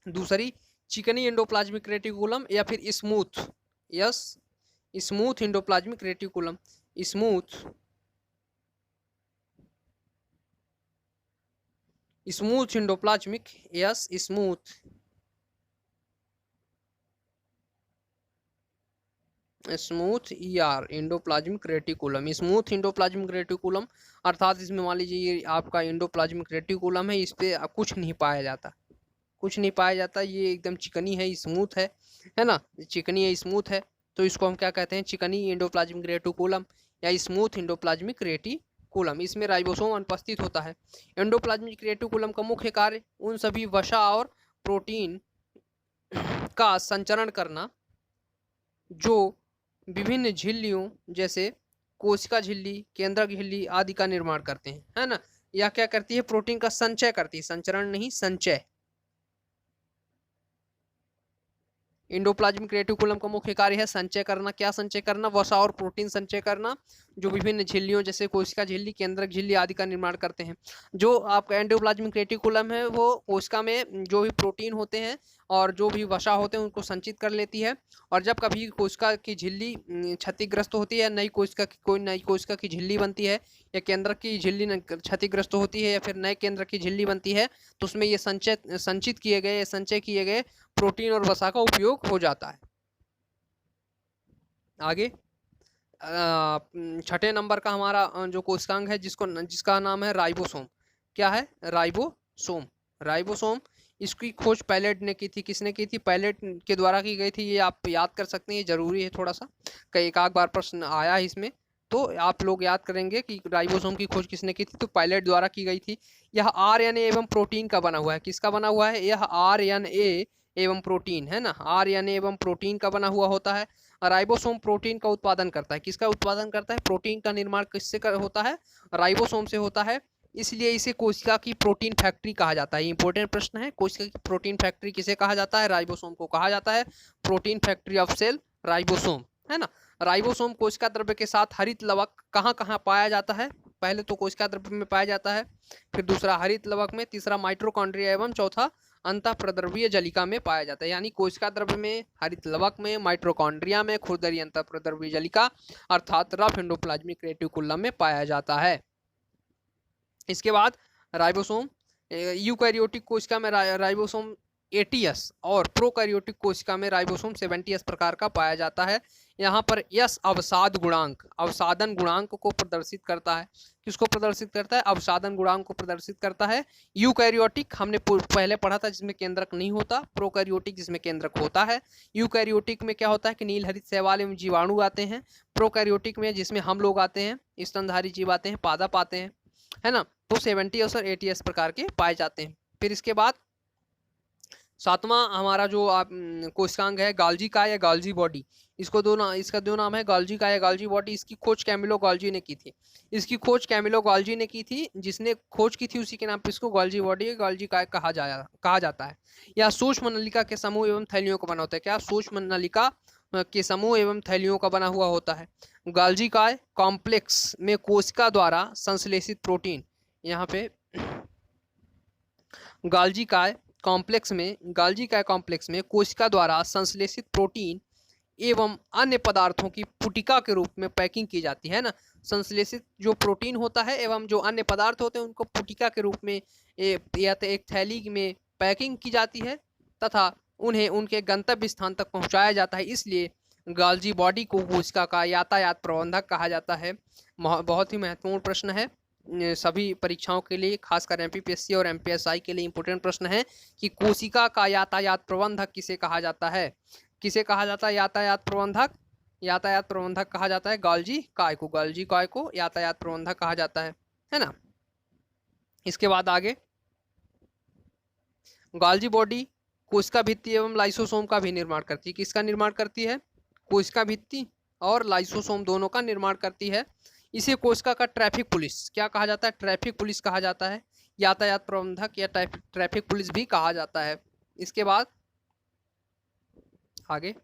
दूसरी, चिकनी एंडोप्लाज्मिक रेटिकुलम या फिर smooth, yes, smooth endoplasmic reticulum, smooth endoplasmic, yes, smooth ER endoplasmic reticulum, smooth endoplasmic reticulum, अर्थात इसमें मान लीजिए ये आपका एंडोप्लाज्मिक रेटिकुलम है, इस पे कुछ नहीं पाया जाता, कुछ नहीं पाया जाता, ये एकदम चिकनी है, स्मूथ है ना, चिकनी है, स्मूथ है, तो इसको हम क्या कहते हैं, चिकनी एंडोप्लाज्मिक रेटिकुलम या स्मूथ एंडोप्लाज्मिक रेटिकुलम। इसमें राइबोसोम अनुपस्थित होता है। एंडोप्लाज्मिक रेटिकुलम का मुख्य कार्य उन सभी वसा और प्रोटीन का संचरण करना जो विभिन्न झिल्लियों जैसे कोशिका झिल्ली, केंद्रक झिल्ली आदि का निर्माण करते हैं, है ना। यह क्या करती है, प्रोटीन का संचय करती है, संचरण नहीं, संचय। एंडोप्लाज्मिक रेटिकुलम का मुख्य कार्य है संचय करना। क्या संचय करना, वसा और प्रोटीन संचय करना जो विभिन्न झिल्लियों जैसे कोशिका झिल्ली, केंद्रक झिल्ली आदि का निर्माण करते हैं। जो आपका एंडोप्लाज्मिक रेटिकुलम है वो कोशिका में जो भी प्रोटीन होते हैं और जो भी वसा होते हैं उनको संचित कर लेती है, और जब कभी कोशिका की झिल्ली क्षतिग्रस्त होती है, नई कोशिका की कोई नई कोशिका की झिल्ली बनती है, या केंद्रक की झिल्ली क्षतिग्रस्त होती है, या फिर नए केंद्रक की झिल्ली बनती है, तो उसमें ये संचित किए गए, संचय किए गए प्रोटीन और वसा का उपयोग हो जाता है। आगे छठे नंबर का हमारा जो कोशिकांग है जिसका नाम है राइबोसोम। क्या है, राइबोसोम। राइबोसोम, इसकी खोज पैलेट ने की थी। किसने की थी, पैलेट के द्वारा की गई थी। ये आप याद कर सकते हैं, ये जरूरी है थोड़ा सा, कई एक आध बार प्रश्न आया है इसमें, तो आप लोग याद करेंगे कि राइबोसोम की खोज किसने की थी, तो पैलेट द्वारा की गई थी। यह RNA एवं प्रोटीन का बना हुआ है। किसका बना हुआ है, यह RNA एवं प्रोटीन, है ना, RNA एवं प्रोटीन का बना हुआ होता है। राइबोसोम प्रोटीन का उत्पादन करता है। किसका उत्पादन करता है, प्रोटीन का निर्माण किससे होता है, राइबोसोम से होता है। इसलिए इसे कोशिका की प्रोटीन फैक्ट्री कहा जाता है। इंपॉर्टेंट प्रश्न है, कोशिका की प्रोटीन फैक्ट्री किसे कहा जाता है, राइबोसोम को कहा जाता है। Protein factory of cell, ribosome, है ना। राइबोसोम कोशिका द्रव्य के साथ हरित लवक कहाँ कहाँ पाया जाता है, पहले तो कोशिका द्रव्य में पाया जाता है, फिर दूसरा हरित लवक में, तीसरा माइटोकॉन्ड्रिया एवं चौथा अंतःप्रद्रव्य जलिका में पाया जाता है। यानी कोशिका द्रव्य में, हरित लवक में, माइटोकॉन्ड्रिया में, खुरदरी अंतःप्रद्रव्य जलिका अर्थात रफ एंडोप्लाज्मिक रेटिकुलम में पाया जाता है। इसके बाद राइबोसोम, यूकैरियोटिक कोशिका में राइबोसोम 80S और प्रोकैरियोटिक कोशिका में राइबोसोम 70S प्रकार का पाया जाता है। यहाँ पर यस अवसाद गुणांक, अवसादन गुणांक को प्रदर्शित करता है। किसको प्रदर्शित करता है, अवसादन गुणांक को प्रदर्शित करता है। यूकैरियोटिक हमने पहले पढ़ा था जिसमें केंद्रक नहीं होता, प्रोकैरियोटिक जिसमें केंद्रक होता है। यूकैरियोटिक में क्या होता है कि नील हरित शैवाल एवं जीवाणु आते हैं। प्रोकैरियोटिक में जिसमें हम लोग आते हैं, स्तनधारी जीव आते हैं, पादप आते हैं, है ना। तो 70S और 80S प्रकार के पाए जाते हैं। फिर इसके बाद सातवां हमारा जो कोशिकांग है गाल्जी का या गाल्जी बॉडी, इसका दो नाम है, गाल्जी का या गाल्जी बॉडी। इसकी खोज कैमिलो गाल्जी ने की थी। इसकी खोज कैमिलो गाल्जी ने की थी, जिसने खोज की थी उसी के नाम पर इसको गाल्जी बॉडी, गाल्जी का कहा जाता है। यह सूक्ष्म नलिका के समूह एवं थैलियों का बना होता है। क्या, सूक्ष्म नलिका के समूह एवं थैलियों का बना हुआ होता है। गाल्जी काय कॉम्प्लेक्स में कोशिका द्वारा संश्लेषित प्रोटीन, यहाँ पे गाल्जी काय कॉम्प्लेक्स में कोशिका द्वारा संश्लेषित प्रोटीन एवं अन्य पदार्थों की पुटिका के रूप में पैकिंग की जाती है ना। संश्लेषित जो प्रोटीन होता है एवं जो अन्य पदार्थ होते हैं उनको पुटिका के रूप में या तो एक थैली में पैकिंग की जाती है तथा उन्हें उनके गंतव्य स्थान तक पहुंचाया जाता है। इसलिए गाल्जी बॉडी को कोशिका का यातायात प्रबंधक कहा जाता है। बहुत ही महत्वपूर्ण प्रश्न है। सभी परीक्षाओं के लिए, खासकर एमपीपीएससी और एमपीएसआई के लिए इंपॉर्टेंट प्रश्न है कि कोशिका का यातायात प्रबंधक किसे कहा जाता है? किसे कहा जाता है यातायात प्रबंधक? यातायात प्रबंधक कहा जाता है गॉल्जी काय को। गॉल्जी काय को यातायात प्रबंधक कहा जाता है ना। इसके बाद आगे, गॉल्जी बॉडी कोशिका भित्ति एवं लाइसोसोम का भी निर्माण करती है। किसका निर्माण करती है? कोशिका भित्ति और लाइसोसोम दोनों का निर्माण करती है। इसे कोशिका का ट्रैफिक पुलिस क्या कहा जाता है? ट्रैफिक पुलिस कहा जाता है। यातायात प्रबंधक या ट्रैफिक पुलिस भी कहा जाता है। इसके बाद आगे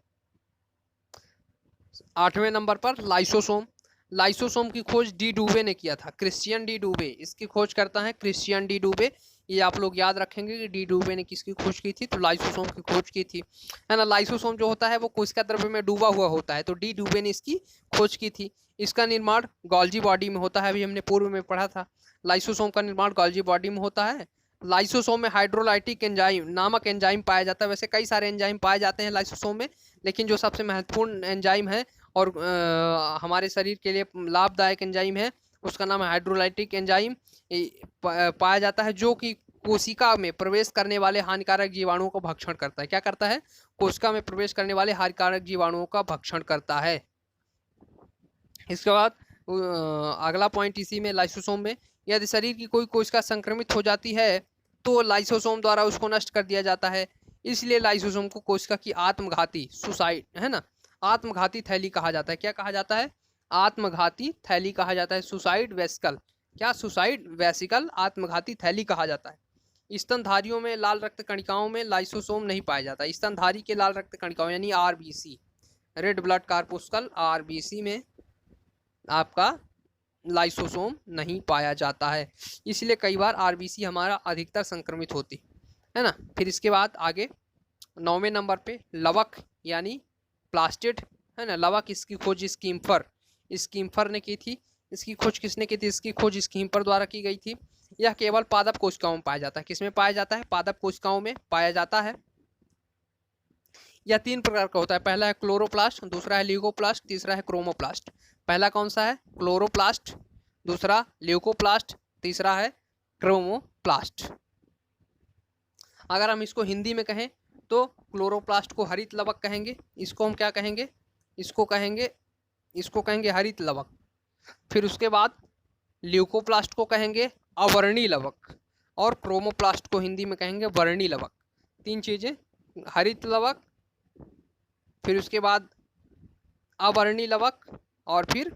8वें नंबर पर लाइसोसोम। लाइसोसोम की खोज डी डुबे ने किया था। क्रिश्चियन डी डुबे इसकी खोज करता है, क्रिश्चियन डी डुबे। ये आप लोग याद रखेंगे कि डी डुबे ने किसकी खोज की थी? तो लाइसोसोम की खोज की थी, है ना। लाइसोसोम जो होता है वो कोशिका द्रव्य में डूबा हुआ होता है, तो डी डुबे ने इसकी खोज की थी। इसका निर्माण गॉल्जी बॉडी में होता है, अभी हमने पूर्व में पढ़ा था। लाइसोसोम का निर्माण गॉल्जी बॉडी में होता है। लाइसोसोम में हाइड्रोलाइटिक एंजाइम नामक एंजाइम पाया जाता है। वैसे कई सारे एंजाइम पाए जाते हैं लाइसोसोम में, लेकिन जो सबसे महत्वपूर्ण एंजाइम है और हमारे शरीर के लिए लाभदायक एंजाइम है उसका नाम है हाइड्रोलाइटिक एंजाइम। पाया जाता है जो कि कोशिका में प्रवेश करने वाले हानिकारक जीवाणुओं का भक्षण करता है। क्या करता है? कोशिका में प्रवेश करने वाले हानिकारक जीवाणुओं का भक्षण करता है। इसके बाद अगला पॉइंट इसी में लाइसोसोम में, यदि शरीर की कोई कोशिका संक्रमित हो जाती है तो लाइसोसोम द्वारा उसको नष्ट कर दिया जाता है। इसलिए लाइसोसोम को कोशिका की आत्मघाती सुसाइड, है ना, आत्मघाती थैली कहा जाता है। क्या कहा जाता है? आत्मघाती थैली कहा जाता है। सुसाइड वेसिकल, क्या? सुसाइड वेसिकल आत्मघाती थैली कहा जाता है। स्तनधारियों में लाल रक्त कणिकाओं में लाइसोसोम नहीं पाया जाता। स्तनधारी के लाल रक्त कणिकाओं यानी आरबीसी, रेड ब्लड कार्पुस्कल, आरबीसी में आपका लाइसोसोम नहीं पाया जाता है, इसलिए कई बार आरबीसी हमारा अधिकतर संक्रमित होती है ना। फिर इसके बाद आगे 9वें नंबर पे लवक यानी प्लास्टिड, है ना। लवक इसकी खोज स्कीम्फर ने की थी। इसकी खोज किसने की थी? इसकी खोज स्कीम्फर द्वारा की गई थी। यह केवल पादप कोशिकाओं में पाया जाता है। किसमें पाया जाता है? पादप कोशिकाओं में पाया जाता है। यह 3 प्रकार का होता है। पहला है क्लोरोप्लास्ट, दूसरा है ल्यूकोप्लास्ट, तीसरा है क्रोमोप्लास्ट। पहला कौन सा है? क्लोरोप्लास्ट, दूसरा ल्यूकोप्लास्ट, तीसरा है क्रोमोप्लास्ट। अगर हम इसको हिंदी में कहें तो क्लोरोप्लास्ट को हरित लवक कहेंगे। इसको हम क्या कहेंगे? इसको कहेंगे हरित लवक। फिर उसके बाद ल्यूकोप्लास्ट को कहेंगे अवर्णी लवक और क्रोमोप्लास्ट को हिंदी में कहेंगे वर्णी लवक। 3 चीजें, हरित लवक, फिर उसके बाद अवर्णी लवक और फिर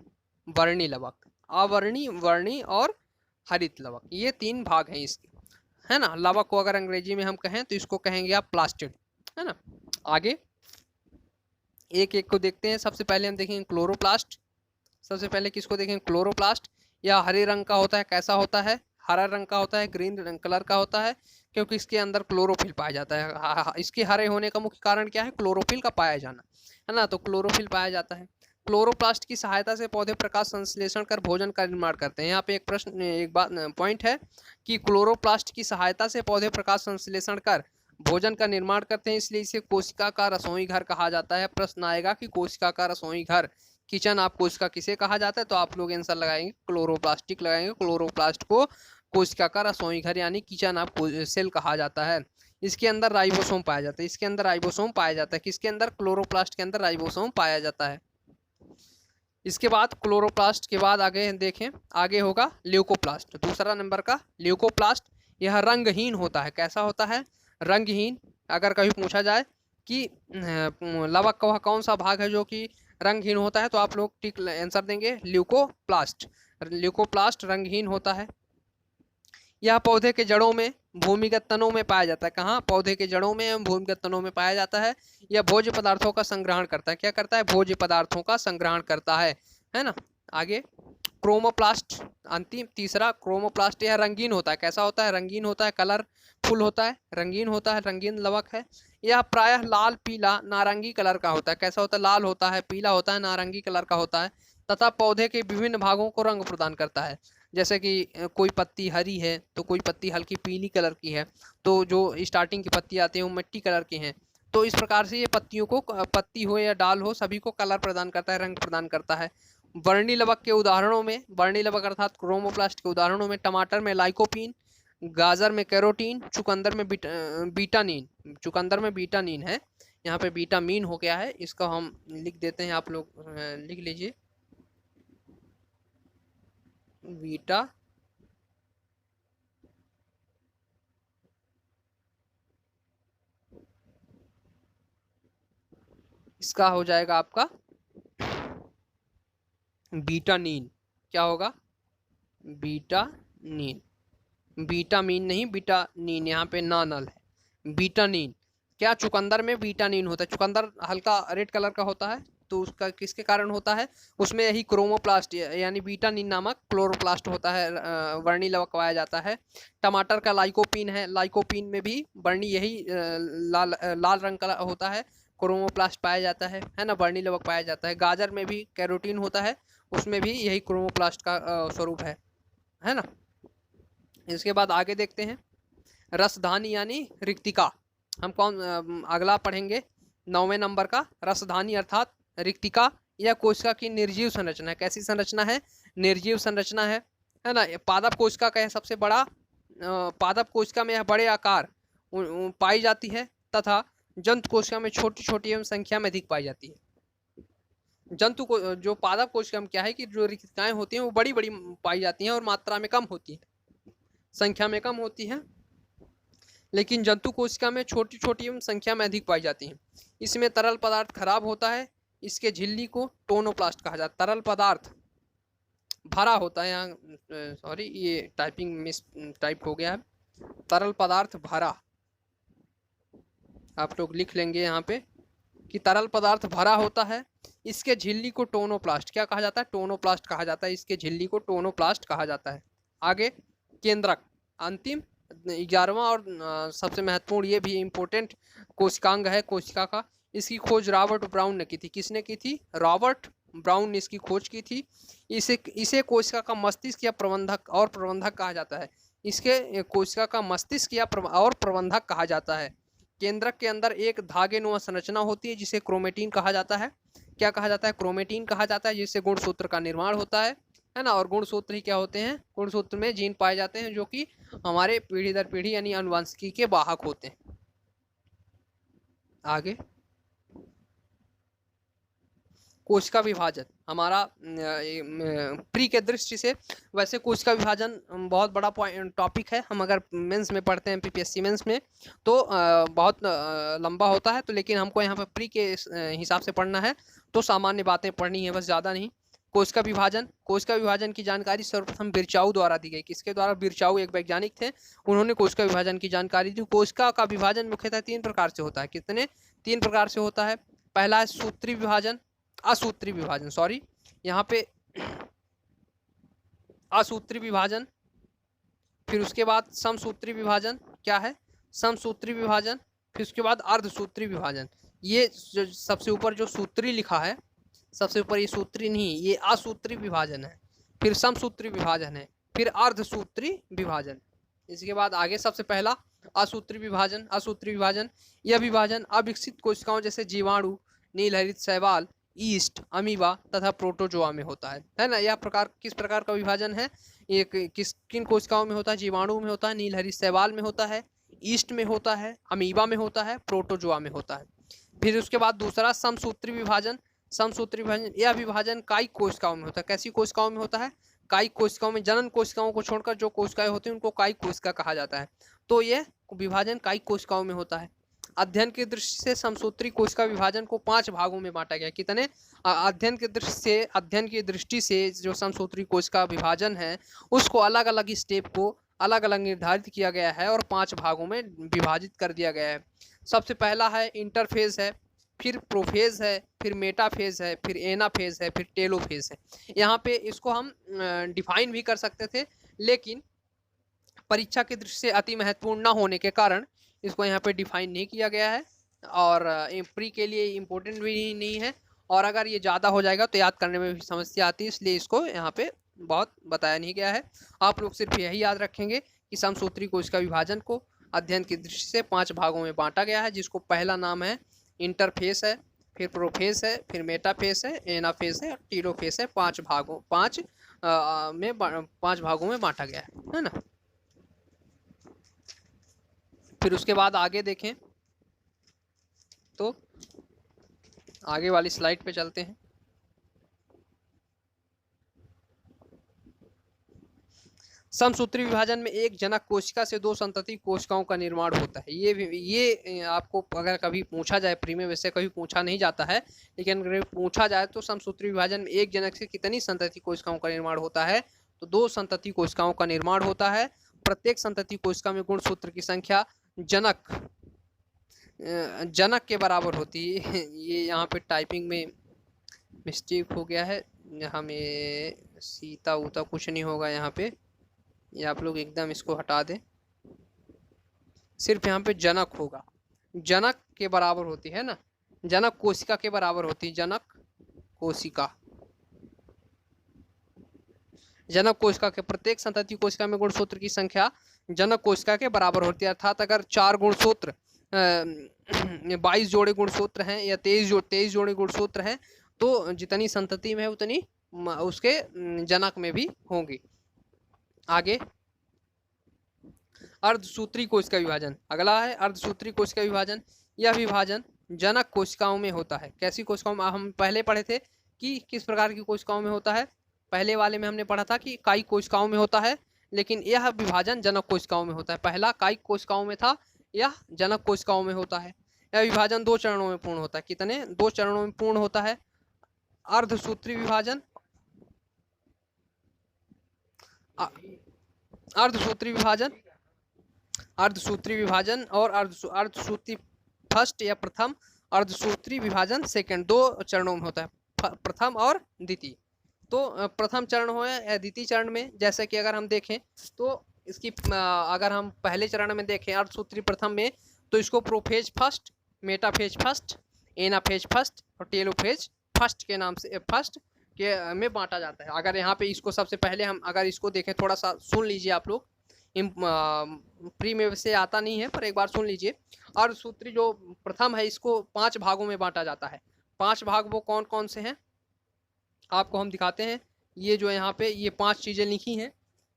वर्णी लवक। अवर्णी, वर्णी और हरित लवक, ये 3 भाग हैं इसके, है ना। लवक को अगर अंग्रेजी में हम कहें तो इसको कहेंगे आप प्लास्टिड, है ना। आगे एक एक को देखते हैं। सबसे पहले हम देखेंगे क्लोरोप्लास्ट। सबसे पहले किसको देखेंगे? क्लोरोप्लास्ट। यह हरे रंग का होता है। कैसा होता है? हरा रंग का होता है, ग्रीन रंग कलर का होता है, क्योंकि इसके अंदर क्लोरोफिल पाया जाता है। इसके हरे होने का मुख्य कारण क्या है? क्लोरोफिल का पाया जाना, है ना। तो क्लोरोफिल पाया जाता है। क्लोरोप्लास्ट की सहायता से पौधे प्रकाश संश्लेषण कर भोजन का निर्माण करते हैं। यहाँ पे एक पॉइंट है कि क्लोरोप्लास्ट की सहायता से पौधे प्रकाश संश्लेषण कर भोजन का निर्माण करते हैं, इसलिए इसे कोशिका का रसोई घर कहा जाता है। प्रश्न आएगा कि कोशिका का रसोई घर, किचन ऑफ कोशिका किसे कहा जाता है? तो आप लोग आंसर लगाएंगे क्लोरोप्लास्टिक लगाएंगे। क्लोरोप्लास्ट को कोशिका का रसोई घर यानी किचन ऑफ सेल कहा जाता है। इसके अंदर राइबोसोम पाया जाता है। इसके अंदर राइबोसोम पाया जाता है। किसके अंदर? क्लोरोप्लास्ट के अंदर राइबोसोम पाया जाता है। इसके बाद क्लोरोप्लास्ट के बाद आगे देखें, आगे होगा ल्यूकोप्लास्ट। दूसरा नंबर का ल्यूकोप्लास्ट। यह रंगहीन होता है। कैसा होता है? रंगहीन। अगर कभी पूछा जाए कि लवक का वह कौन सा भाग है जो कि रंगहीन होता है, तो आप लोग टिक आंसर देंगे ल्यूकोप्लास्ट। ल्यूकोप्लास्ट रंगहीन होता है। यह पौधे के जड़ों में, भूमिगत तनों में पाया जाता है। कहाँ? पौधे के जड़ों में एवं भूमिगत तनों में पाया जाता है। यह भोज्य पदार्थों का संग्रहण करता है। क्या करता है? भोज्य पदार्थों का संग्रहण करता है ना। आगे क्रोमोप्लास्ट, अंतिम तीसरा क्रोमोप्लास्ट। यह रंगीन होता है। कैसा होता है? रंगीन होता है, कलरफुल होता है, रंगीन होता है, रंगीन लवक है। यह प्रायः लाल, पीला, नारंगी कलर का होता है। कैसा होता है? लाल होता है, पीला होता है, नारंगी कलर का होता है, तथा पौधे के विभिन्न भागों को रंग प्रदान करता है। जैसे कि कोई पत्ती हरी है तो कोई पत्ती हल्की पीली कलर की है, तो जो स्टार्टिंग की पत्ती आती है वो मिट्टी कलर की हैं। तो इस प्रकार से ये पत्तियों को, पत्ती हो या डाल हो, सभी को कलर प्रदान करता है, रंग प्रदान करता है। वर्णी लवक के उदाहरणों में, वर्णी लवक अर्थात क्रोमोप्लास्ट के उदाहरणों में टमाटर में लाइकोपीन, गाजर में कैरोटीन, चुकंदर में बीटानीन, चुकंदर में बीटानीन है, यहाँ पे बीटामीन हो गया है, इसका हम लिख देते हैं, आप लोग लिख लीजिए बीटा इसका हो जाएगा आपका बीटानीन। क्या होगा? बीटानीन, बीटामीन नहीं बीटानीन, यहाँ पे ना नल है, बीटानीन। क्या चुकंदर में बीटानीन होता है? चुकंदर हल्का रेड कलर का होता है, तो उसका किसके कारण होता है? उसमें यही क्रोमोप्लास्ट यानी बीटानीन नामक क्लोरोप्लास्ट होता है, वर्णी लवक पाया जाता है। टमाटर का लाइकोपीन है, लाइकोपीन में भी वर्णी यही लाल लाल रंग का होता है, क्रोमोप्लास्ट पाया जाता है ना, वर्णी लवक पाया जाता है। गाजर में भी कैरोटीन होता है, उसमें भी यही क्रोमोप्लास्ट का स्वरूप है ना। इसके बाद आगे देखते हैं रसधानी यानी रिक्तिका। हम कौन अगला पढ़ेंगे 9वें नंबर का, रसधानी अर्थात रिक्तिका या कोशिका की निर्जीव संरचना है। कैसी संरचना है? निर्जीव संरचना है ना। पादप कोशिका का सबसे बड़ा, पादप कोशिका में यह बड़े आकार पाई जाती है तथा जंतु कोशिका में छोटी छोटी एवं संख्या में अधिक पाई जाती है। जंतु को जो पादप कोशिका में क्या है कि जो रिक्तिकाएं होती हैं वो बड़ी बड़ी पाई जाती हैं और मात्रा में कम होती है, संख्या में कम होती है, लेकिन जंतु कोशिका में छोटी छोटी एवं संख्या में अधिक पाई जाती हैं। इसमें तरल पदार्थ खराब होता है, इसके झिल्ली को टोनोप्लास्ट कहा जाता है। तरल पदार्थ भरा होता है, यहाँ सॉरी ये टाइपिंग मिस टाइप हो गया है, तरल पदार्थ भरा, आप लोग लिख लेंगे यहाँ पे कि तरल पदार्थ भरा होता है, इसके झिल्ली को टोनोप्लास्ट क्या कहा जाता है? टोनोप्लास्ट कहा जाता है, इसके झिल्ली को टोनोप्लास्ट कहा जाता है। आगे केंद्रक, अंतिम 11वां और सबसे महत्वपूर्ण, ये भी इम्पोर्टेंट कोशिकांग है कोशिका का। इसकी खोज रॉबर्ट ब्राउन ने की थी। किसने की थी? रॉबर्ट ब्राउन ने इसकी खोज की थी। इसे कोशिका का मस्तिष्क या प्रबंधक कहा जाता है। इसके कोशिका का मस्तिष्क या प्रबंधक कहा जाता है। केंद्रक के अंदर एक धागेनुमा संरचना होती है जिसे क्रोमेटिन कहा जाता है। क्या कहा जाता है? क्रोमेटिन कहा जाता है, जिससे गुणसूत्र का निर्माण होता है ना। और गुणसूत्र ही क्या होते हैं? गुणसूत्र में जीन पाए जाते हैं जो कि हमारे पीढ़ी दर पीढ़ी यानी आनुवंशिकी के वाहक होते हैं। आगे कोशिका विभाजन, हमारा प्री के दृष्टि से वैसे कोशिका विभाजन बहुत बड़ा टॉपिक है। हम अगर मेंस में पढ़ते हैं एमपीपीएससी मेंस में तो बहुत लंबा होता है, तो लेकिन हमको यहाँ पर प्री के हिसाब से पढ़ना है तो सामान्य बातें पढ़नी है बस, ज़्यादा नहीं। कोशिका विभाजन, कोशिका विभाजन की जानकारी सर्वप्रथम बिरचाऊ द्वारा दी गई। किसके द्वारा? बिरचाऊ एक वैज्ञानिक थे, उन्होंने कोशिका विभाजन की जानकारी दी। कोशिका का विभाजन मुख्यतः 3 प्रकार से होता है। कितने? 3 प्रकार से होता है। पहला है सूत्री विभाजन, असूत्री विभाजन, सॉरी यहाँ पे असूत्री विभाजन, फिर उसके बाद समसूत्री विभाजन। क्या है? समसूत्री विभाजन, फिर उसके बाद अर्धसूत्री विभाजन। ये जो सबसे ऊपर जो सूत्री लिखा है, सबसे ऊपर ये सूत्री नहीं, ये असूत्री विभाजन है, फिर समसूत्री विभाजन है, फिर अर्धसूत्री विभाजन। इसके बाद आगे सबसे पहला असूत्री विभाजन। असूत्री विभाजन, यह विभाजन अविकसित कोशिकाओं जैसे जीवाणु, नीलहरित शैवाल, ईस्ट, अमीबा तथा प्रोटोजोआ में होता है ना। यह प्रकार किस प्रकार का विभाजन है? ये किन कोशिकाओं में होता है? जीवाणु में होता है, नीलहरित शैवाल में होता है, ईस्ट में होता है, अमीबा में होता है, प्रोटोजोआ में होता है। फिर उसके बाद दूसरा समसूत्री विभाजन। समसूत्री विभाजन, यह विभाजन कायिक कोशिकाओं में होता है। कैसी कोशिकाओं में होता है? कायिक कोशिकाओं में। जनन कोशिकाओं को छोड़कर जो कोशिकाएं होती हैं उनको कायिक कोशिका कहा जाता है। तो यह विभाजन कायिक कोशिकाओं में होता है। अध्ययन की दृष्टि से समसूत्री कोशिका विभाजन को 5 भागों में बांटा गया। कितने? अध्ययन की दृष्टि से जो समसूत्री कोशिका विभाजन है उसको अलग अलग स्टेप को अलग अलग निर्धारित किया गया है और 5 भागों में विभाजित कर दिया गया है। सबसे पहला है इंटरफेज है, फिर प्रोफेज है, फिर मेटाफेज है, फिर एनाफेज है, फिर टेलोफेज है। यहाँ पे इसको हम डिफाइन भी कर सकते थे, लेकिन परीक्षा की दृष्टि से अति महत्वपूर्ण न होने के कारण इसको यहाँ पे डिफाइन नहीं किया गया है और प्री के लिए इम्पोर्टेंट भी नहीं है, और अगर ये ज़्यादा हो जाएगा तो याद करने में भी समस्या आती है, इसलिए इसको यहाँ पे बहुत बताया नहीं गया है। आप लोग सिर्फ यही याद रखेंगे कि समसूत्री कोशिका विभाजन को अध्ययन की दृष्टि से 5 भागों में बांटा गया है, जिसको पहला नाम है इंटरफेस है, फिर प्रोफेस है, फिर मेटाफेस है, एनाफेस है और टेलोफेस है। 5 भागों में बांटा गया है ना। फिर उसके बाद आगे देखें तो आगे वाली स्लाइड पे चलते हैं। समसूत्री विभाजन में एक जनक कोशिका से 2 संतति कोशिकाओं का निर्माण होता है। ये आपको अगर कभी पूछा जाए, प्री में वैसे कभी पूछा नहीं जाता है, लेकिन अगर पूछा जाए तो समसूत्री विभाजन में एक जनक से कितनी संतति कोशिकाओं का निर्माण होता है, तो 2 संतति कोशिकाओं का निर्माण होता है। प्रत्येक संतति कोशिका में गुणसूत्र की संख्या जनक के बराबर होती है। ये यहाँ पे टाइपिंग में मिस्टेक हो गया है, हमें सीता उता कुछ नहीं होगा यहाँ पे, ये आप लोग एकदम इसको हटा दें, सिर्फ यहाँ पे जनक होगा। जनक के बराबर होती है ना, जनक कोशिका के बराबर होती है। जनक कोशिका के प्रत्येक संतति कोशिका में गुणसूत्र की संख्या जनक कोशिका के बराबर होती है। अर्थात अगर 4 गुणसूत्र 22 जोड़े गुणसूत्र हैं या 23 जोड़े गुणसूत्र हैं, तो जितनी संतति में है उतनी उसके जनक में भी होंगी। आगे अर्धसूत्री कोशिका विभाजन अगला है। अर्धसूत्री कोशिका विभाजन, यह विभाजन जनक कोशिकाओं में होता है। कैसी कोशिकाओं में? हम पहले पढ़े थे कि किस प्रकार की कोशिकाओं में होता है। पहले वाले में हमने पढ़ा था कि कायिक कोशिकाओं में होता है, लेकिन यह विभाजन जनक कोशिकाओं में होता है। पहला कायिक कोशिकाओं में था, यह जनक कोशिकाओं में होता है। यह विभाजन 2 चरणों में पूर्ण होता है। कितने? 2 चरणों में पूर्ण होता है। अर्धसूत्री विभाजन, अर्धसूत्री विभाजन और अर्धसूत्री फर्स्ट या प्रथम, अर्धसूत्री विभाजन सेकंड, 2 चरणों में होता है, प्रथम और द्वितीय। तो प्रथम चरण हो या द्वितीय चरण में, जैसे कि अगर हम देखें तो इसकी अगर हम पहले चरण में देखें अर्धसूत्री प्रथम में, तो इसको prophase first, metaphase first, anaphase first और टेलोफेज फर्स्ट के नाम से फर्स्ट के में बांटा जाता है। अगर यहाँ पे इसको सबसे पहले हम अगर इसको देखें, थोड़ा सा सुन लीजिए आप लोग, प्री में से आता नहीं है पर एक बार सुन लीजिए। अर्धसूत्री जो प्रथम है इसको 5 भागों में बांटा जाता है। 5 भाग वो कौन कौन से हैं आपको हम दिखाते हैं। ये जो यहाँ पे ये 5 चीज़ें लिखी हैं,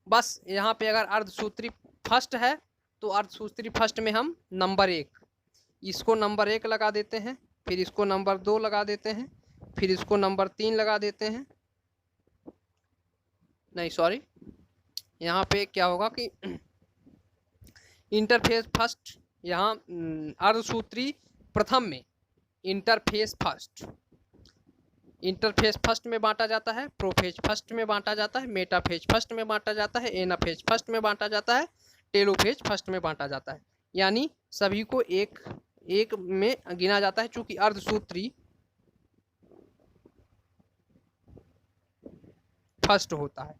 बस यहाँ पे अगर अर्धसूत्री फर्स्ट है तो अर्धसूत्री फर्स्ट में हम नंबर 1, इसको नंबर 1 लगा देते हैं, फिर इसको नंबर 2 लगा देते हैं, फिर इसको नंबर 3 लगा देते हैं। नहीं सॉरी, यहाँ पे क्या होगा कि इंटरफेस फर्स्ट, यहाँ अर्धसूत्री प्रथम में इंटरफेस फर्स्ट में बांटा जाता है, प्रोफेज फर्स्ट में बांटा जाता है, मेटाफेज फर्स्ट में बांटा जाता है, एनाफेज फर्स्ट में बांटा जाता है, टेलोफेज फर्स्ट में बांटा जाता है। यानी सभी को एक एक में गिना जाता है। चूंकि अर्धसूत्री फर्स्ट होता है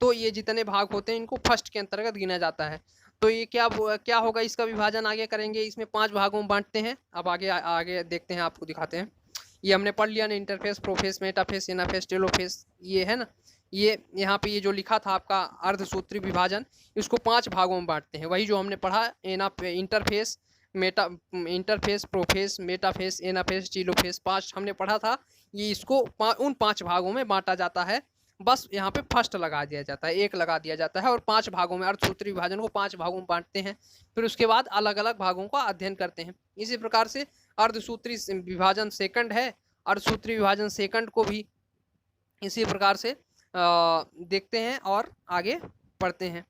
तो ये जितने भाग होते हैं इनको फर्स्ट के अंतर्गत गिना जाता है। तो ये क्या होगा, इसका विभाजन आगे करेंगे, इसमें 5 भागों में बांटते हैं। अब आगे देखते हैं, आपको दिखाते हैं। ये हमने पढ़ लिया ना, इंटरफेस, प्रोफेस, मेटाफेस, एनाफेस, टेलोफेस, ये है ना। ये यहाँ पे ये जो लिखा था आपका अर्धसूत्री विभाजन, इसको 5 भागों में बांटते हैं। वही जो हमने पढ़ा, इंटरफेस, प्रोफेस, मेटाफेस, एनाफेस, टेलोफेस, 5 हमने पढ़ा था। ये इसको उन 5 भागों में बांटा जाता है। बस यहाँ पे फर्स्ट लगा दिया जाता है, 1 लगा दिया जाता है और 5 भागों में अर्धसूत्री विभाजन को 5 भागों में बांटते हैं। फिर उसके बाद अलग अलग भागों का अध्ययन करते हैं। इसी प्रकार से अर्धसूत्री विभाजन सेकंड है, अर्धसूत्री विभाजन सेकंड को भी इसी प्रकार से देखते हैं और आगे पढ़ते हैं।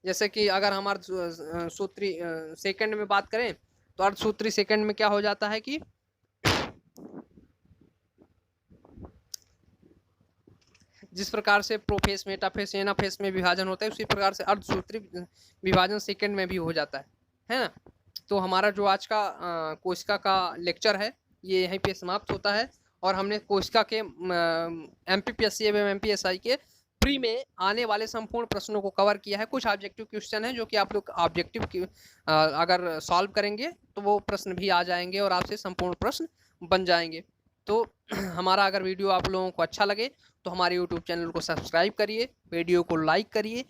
जैसे कि अगर हम अर्धसूत्री सेकंड में बात करें तो अर्धसूत्री सेकंड में क्या हो जाता है कि जिस प्रकार से प्रोफेस, मेटाफेस, एनाफेस में विभाजन होता है, उसी प्रकार से अर्धसूत्री विभाजन सेकंड में भी हो जाता है ना। तो हमारा जो आज का कोशिका का लेक्चर है ये यहीं पे समाप्त होता है और हमने कोशिका के एमपीपीएससी एवं एमपीएसआई के प्री में आने वाले संपूर्ण प्रश्नों को कवर किया है। कुछ ऑब्जेक्टिव क्वेश्चन है जो कि आप लोग ऑब्जेक्टिव अगर सॉल्व करेंगे तो वो प्रश्न भी आ जाएंगे और आपसे संपूर्ण प्रश्न बन जाएंगे। तो हमारा अगर वीडियो आप लोगों को अच्छा लगे तो हमारे YouTube चैनल को सब्सक्राइब करिए, वीडियो को लाइक करिए